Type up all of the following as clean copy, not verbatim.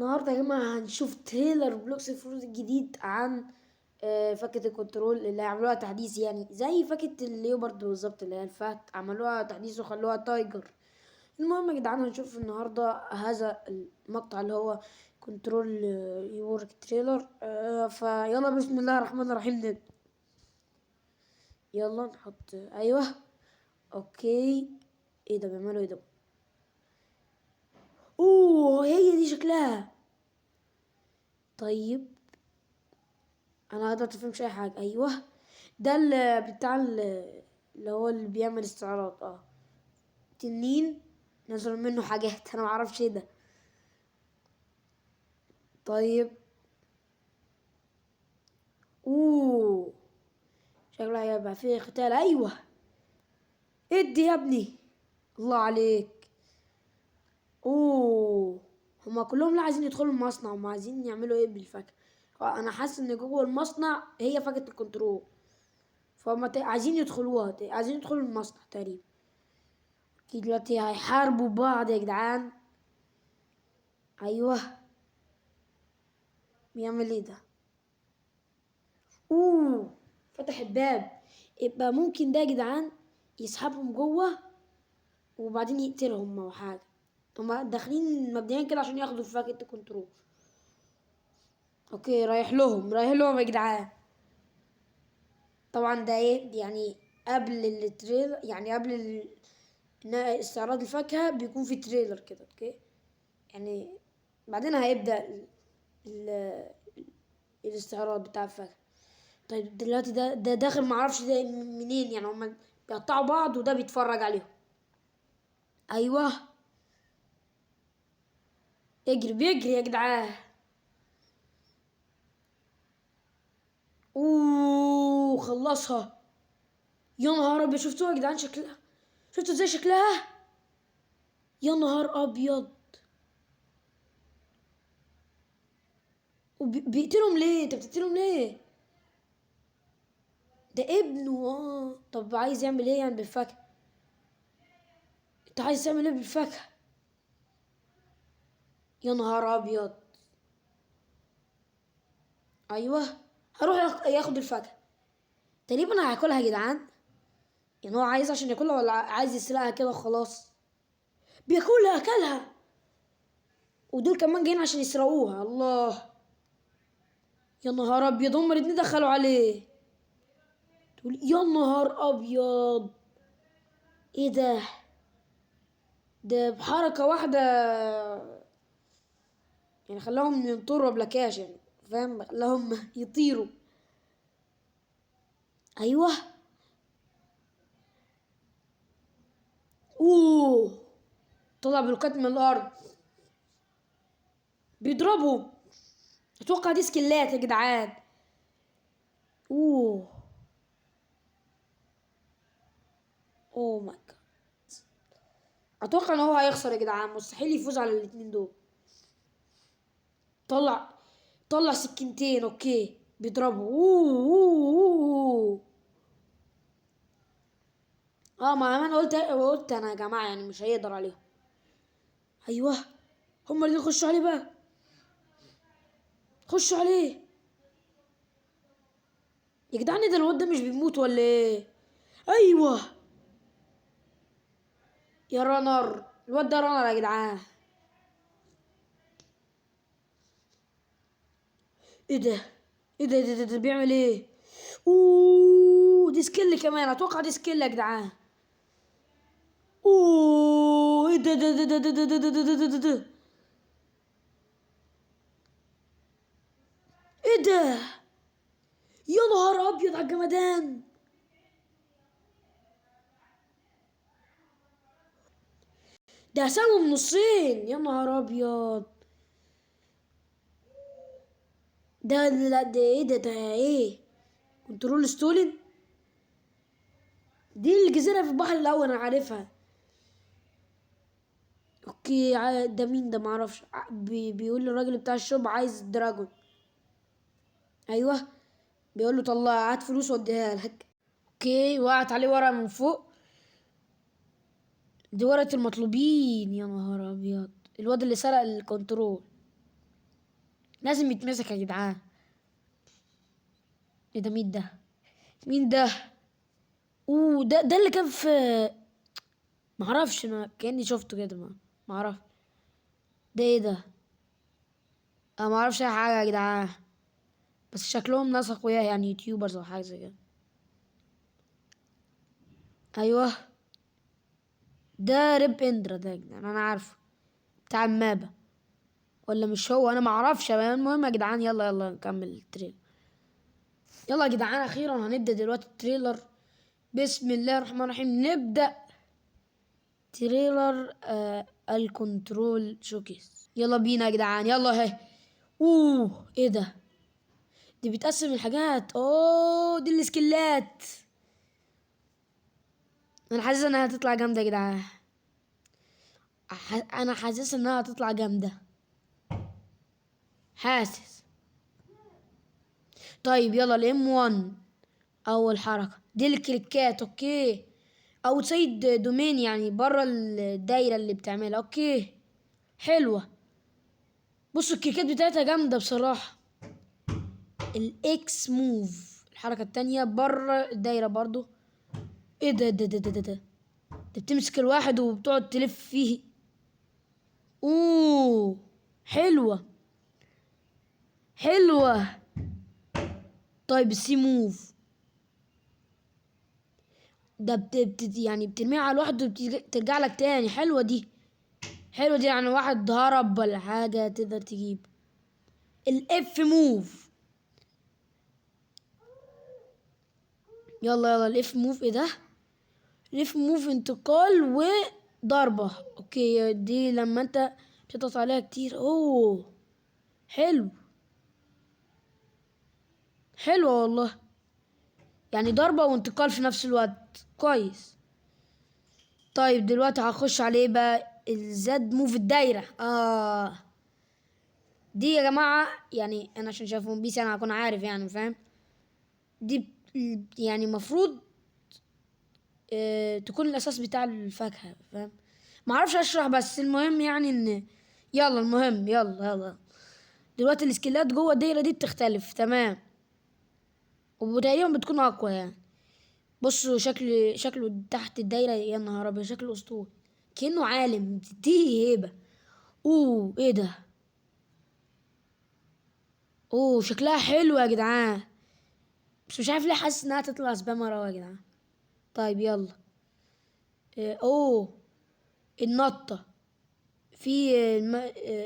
النهارده يا جماعة هنشوف تريلر بلوكس فروز الجديد عن فاكهة الكنترول اللي هيعملوها تحديث، يعني زي فاكهة الليوبرد بالظبط اللي هي الفهد، عملوها تحديث وخلوها تايجر. المهم يا جدعان هنشوف النهارده هذا المقطع اللي هو كنترول يورك تريلر. فيلا بسم الله الرحمن الرحيم نبدأ. يلا نحط ايوه. اوكي. ايه ده بيعملوا ايه ده؟ اوه هي دي شكلها. طيب انا دلوقتي مفهمش اي حاجه. ايوه ده اللي بتاع اللي هو اللي بيعمل استعراض. تنين نزل منه حاجات انا معرفش ايه ده. طيب اوه شكله هيبقى فيه قتال. ايوه ادي يا ابني، الله عليك. اوه هما كلهم لا عايزين يدخلوا المصنع، هما عايزين يعملوا ايه بالفاكهه. انا حاسس ان جوه المصنع هي فاكهه الكنترول، فهم عايزين يدخلوها، عايزين يدخلوا المصنع تقريبا. اكيد دلوقتي هيحاربوا بعض يا جدعان. ايوه بيعمل ايه ده؟ اوه فتح الباب. يبقى ممكن ده يا جدعان يسحبهم جوه وبعدين يقتلهم او حاجه. هما داخلين مبدئيا كده عشان ياخدوا فاكهة الكنترول. اوكي رايح لهم يا جدعان. طبعا ده ايه يعني؟ قبل التريلر، يعني قبل استعراض الفاكهة بيكون في تريلر كده. اوكي يعني بعدين هيبدأ ال... الاستعراض بتاع الفاكهة. طيب دلوقتي ده داخل معرفش ده منين، يعني هما بيقطعوا بعض وده بيتفرج عليهم. ايوه بيجري يا جدعان. اوه خلصها. يا نهار ابيض، شفتوها يا جدعان شكلها؟ شفتوا ازاي شكلها؟ يا نهار ابيض. وبيقتلهم ليه؟ انت بتقتلهم ليه؟ ده ابنه. طب عايز يعمل ايه يعني بالفاكهة؟ انت عايز تعمل ايه بالفاكهة؟ يا نهار ابيض. ايوه هروح ياخد الفاكهة. تقريبا هياكلها يا جدعان. يعني هو عايز عشان ياكلها ولا عايز يسرقها كده وخلاص؟ بياكلها، اكلها. ودول كمان جايين عشان يسرقوها. الله. يا نهار ابيض، هما الاتنين دخلوا عليه. تقول يا نهار ابيض. ايه ده بحركة واحدة يعني خلاهم ينطروا بلاكاش، يعني فاهم، خلاهم يطيروا. ايوه اوه طلع بلوكات من الارض بيضربوا. اتوقع دي سكلات يا جدعان. اوه اوه ماي جاد. اتوقع ان هو هيخسر يا جدعان، مستحيل يفوز على الاتنين دول. طلع طلع سكينتين. اوكي بيضربوا. أوه. ما انا قلت انا يا جماعه يعني مش هيقدر عليهم. ايوه هما اللي يخشوا عليه بقى. خشوا عليه يا جدعان. إيه ده؟ الواد ده مش بيموت ولا ايه؟ ايوه يا رانر، الواد ده رانر يا جدعان. ايه ده؟ ايه ده بيعمل ايه؟ اوه دي سكيل كمان، اتوقع دي سكيل يا جدعان. اوه ايه ده. ايه ده؟ يا نهار ابيض على الجمدان. ده سوى نصين. يا نهار ابيض. ده لا ده ايه ده ايه؟ كنترول ستولن. دي الجزيرة في البحر الاول انا عارفها. اوكي ده مين ده؟ معرفش. بيقول للراجل بتاع الشوب عايز دراجون. ايوه بيقول له طلع هات فلوس واديها لك. اوكي وقعت عليه ورقة من فوق. دي ورقة المطلوبين. يا نهار ابيض، الواد اللي سرق الكنترول. لازم يتمسك يا جدعان. ايه ده؟ مين ده؟ مين ده؟ اوه، ده اللي كان في، معرفش، انا كأني شفته كده، معرفش. ده ايه ده؟ انا معرفش اي حاجة يا جدعان، بس شكلهم ناس اقوياء، يعني يوتيوبرز او حاجة زي كده. ايوه، ده ريب اندرا ده يا جدعان، انا عارفه، بتاع المابا، ولا مش هو؟ انا معرفش. المهم يا جدعان، يلا يلا نكمل التريلر. يلا يا جدعان، اخيرا هنبدأ دلوقتي التريلر. بسم الله الرحمن الرحيم، نبدأ تريلر الكنترول شوكيس. يلا بينا يا جدعان، يلا اهي. اوه، ايه ده؟ دي بتقسم الحاجات. اوه، دي السكيلات. انا حاسس انها هتطلع جامده يا جدعان. انا حاسس انها هتطلع جامده، حاسس. طيب يلا، الام 1 اول حركه دي الكليكات. اوكي، او سيد دومين، يعني بره الدايره اللي بتعملها. اوكي، حلوه. بصوا الكليكات بتاعتها جامده بصراحه. الاكس موف، الحركه التانية بره الدايره برضو. ايه ده بتمسك الواحد وبتقعد تلف فيه. اوه، حلوة حلوة. طيب السي موف ده يعني بترميها على الواحد وبترجع لك تاني. حلوة دي، حلوة دي، يعني واحد هرب ولا حاجة تقدر تجيب. الاف موف، يلا يلا الاف موف. ايه ده؟ الاف موف انتقال وضربة. اوكي، دي لما انت بتضغط عليها كتير. اوه، حلو، حلوة والله، يعني ضربة وانتقال في نفس الوقت، كويس. طيب دلوقتي هخش عليه بقى الزد موف الدايرة. دي يا جماعة، يعني انا عشان شايف ون بيس انا هكون عارف، يعني فاهم. دي يعني مفروض تكون الاساس بتاع الفاكهة، فاهم. معرفش اشرح، بس المهم يعني ان، يلا المهم، يلا يلا. دلوقتي السكيلات جوه الدايرة دي بتختلف تمام، وتقريبا بتكون اقوى يعني. بصوا شكله تحت الدايرة، يا نهار ابيض، شكله اسطوري، كأنه عالم، بتديه هيبة. اوه، ايه ده؟ اوه، شكلها حلو يا جدعان، بس مش عارف ليه حاسس انها تطلع سبامر اوي يا جدعان. طيب يلا. اوه، النطة في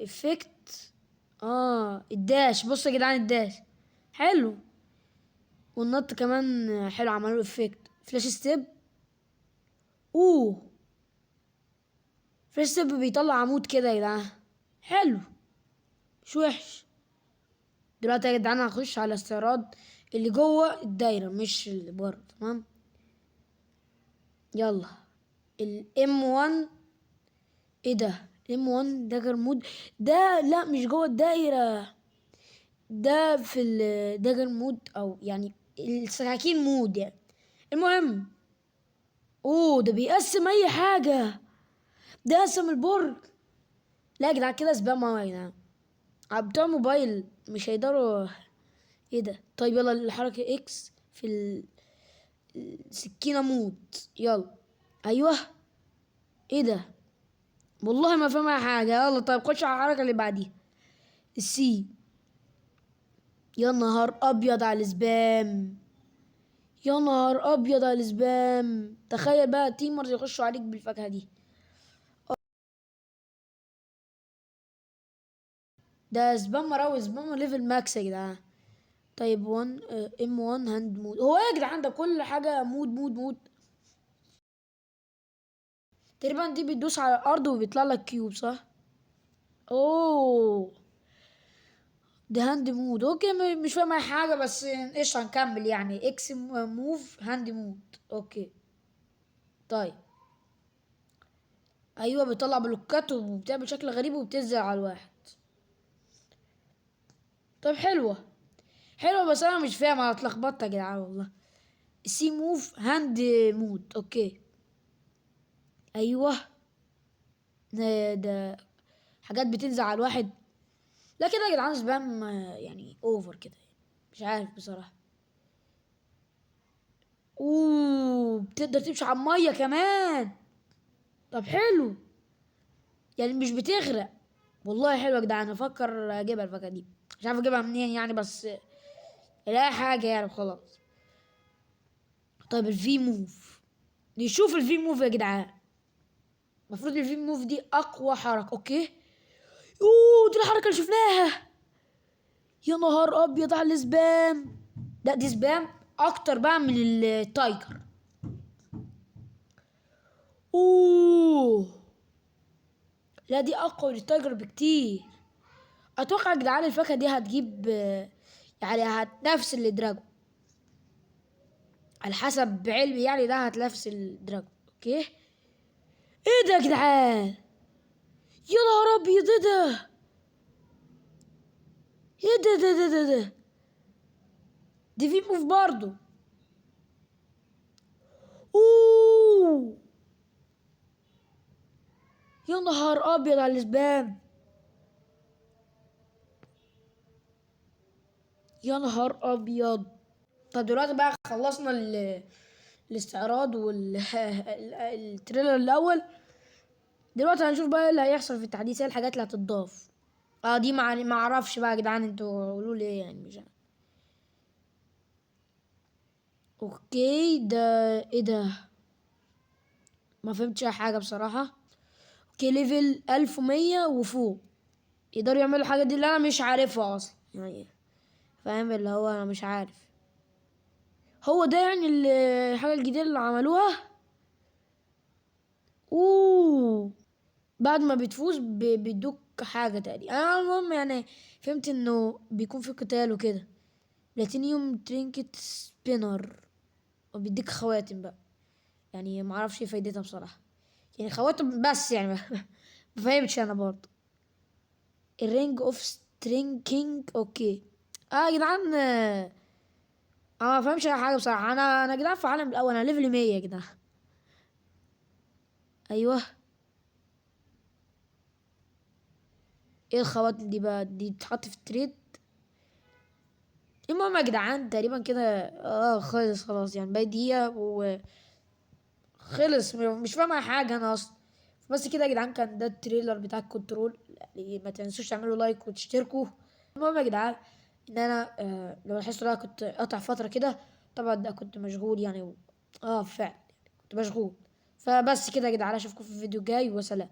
افكت. الداش، بصوا يا جدعان الداش حلو، والنط كمان حلو، عملوا افكت فلاش ستيب. اوه، فلاش ستيب بيطلع عمود كده يا جدعان، حلو، مش وحش. دلوقتي يا جدعان هخش على استعراض اللي جوه الدايرة مش اللي بره، تمام. يلا الام 1. ايه ده؟ الام 1 داجر مود. ده لا، مش جوه الدايرة، ده في الداجر مود، او يعني السكاكين مود يعني. المهم، اوه، ده بيقسم اي حاجة، ده قسم البرج. لا يا جدعان كده سبام اوي يا جدعان، بتوع موبايل مش هيقدروا. ايه ده؟ طيب يلا الحركة اكس في السكينة مود. يلا، ايوه. ايه ده؟ والله ما فاهم اي حاجة. يلا طيب خش على الحركة اللي بعديها، السي. يا نهار ابيض على السبام، يا نهار ابيض على السبام. تخيل بقى تيمرز يخشوا عليك بالفاكهة دي. ده سبام مراوي، سبام ليفل ماكس يا جدعان. طيب 1 ام 1 هاند مود. هو ايه يا جدعان ده؟ كل حاجة مود مود مود. تقريبا دي بتدوس على الارض وبيطلع لك كيوب، صح؟ اوه، ده هاند مود. اوكي، مش فاهم اي حاجة، بس ايش هنكمل يعني. اكس موف هاند مود. اوكي، طيب. ايوه، بيطلع بلوكات وبتعمل شكل غريب وبتزرع على الواحد. طب حلوة، حلوة، بس انا مش فاهم، انا اتلخبطت يا جدعان والله. سي موف هاند مود. اوكي، ايوه. ده حاجات بتنزل على الواحد. لا كده يا جدعان سبام يعني اوفر كده، مش عارف بصراحة. اوه بتقدر تمشي على المية كمان. طب حلو، يعني مش بتغرق. والله حلو يا جدعان، افكر اجيبها الفاكهة دي، مش عارف اجيبها منين يعني، بس الاقي حاجة يعني خلاص. طيب الفي موف، نشوف الفي موف يا جدعان. المفروض الفي موف دي اقوى حركة. اوكي، اوه دي الحركة اللي شفناها. يا نهار ابيض على السبام. لا دي سبام اكتر بقى من التايجر. اوه لا دي اقوى من التايجر بكتير. اتوقع يا جدعان الفاكهة دي هتجيب يعني هتنافس الدراجون، على حسب علمي يعني ده هتنافس الدراجون. اوكي، ايه ده يا جدعان؟ يا نهار ابيض، ايه ده؟ ايه ده؟ دي في موف برضه. اوه يا نهار ابيض على السبام. يا نهار ابيض. طب دلوقتي بقى خلصنا الاستعراض التريلر الاول. دلوقتي هنشوف بقى ايه اللي هيحصل في التحديث، ايه الحاجات اللي هتضاف. اه دي ما اعرفش بقى يا جدعان، انتوا قولوا لي ايه يعني، مش عارف. اوكي ده ايه ده؟ ما فهمتش اي حاجه بصراحه. اوكي ليفل 1100 وفوق يقدروا يعملوا الحاجه دي اللي انا مش عارفها اصلا يعني، فاهم اللي هو انا مش عارف. هو ده يعني الحاجه الجديده اللي عملوها. اوه بعد ما بتفوز بيدوك حاجة تقريبا. انا المهم يعني فهمت انه بيكون في قتال وكده. بلاتينيوم ترينكت سبينر، وبيديك خواتم بقى. يعني ما اعرفش ايه فايدتها بصراحة، يعني خواتم بس يعني ما فهمتش انا برضه. الرينج اوف سترينكينج. اوكي اه يا جدعان ما فهمش اي حاجة بصراحة. انا يا جدعان في العالم الاول انا ليفل 100 يا جدعان. ايوه، ايه الخواتم دي بقى؟ دي بتتحط في التريد. المهم يا جدعان تقريبا كده خلص خلاص يعني، باقي دقيقة وخلص. مش فاهم اي حاجة انا اصلا. بس كده يا جدعان كان ده التريلر بتاع الكنترول. يعني ما تنسوش تعملوا لايك وتشتركوا. المهم يا جدعان ان انا لو لاحظتوا ان انا كنت قاطع فترة كده، طبعا ده كنت مشغول يعني فعلا كنت مشغول. فبس كده يا جدعان اشوفكم في الفيديو الجاي، وسلام.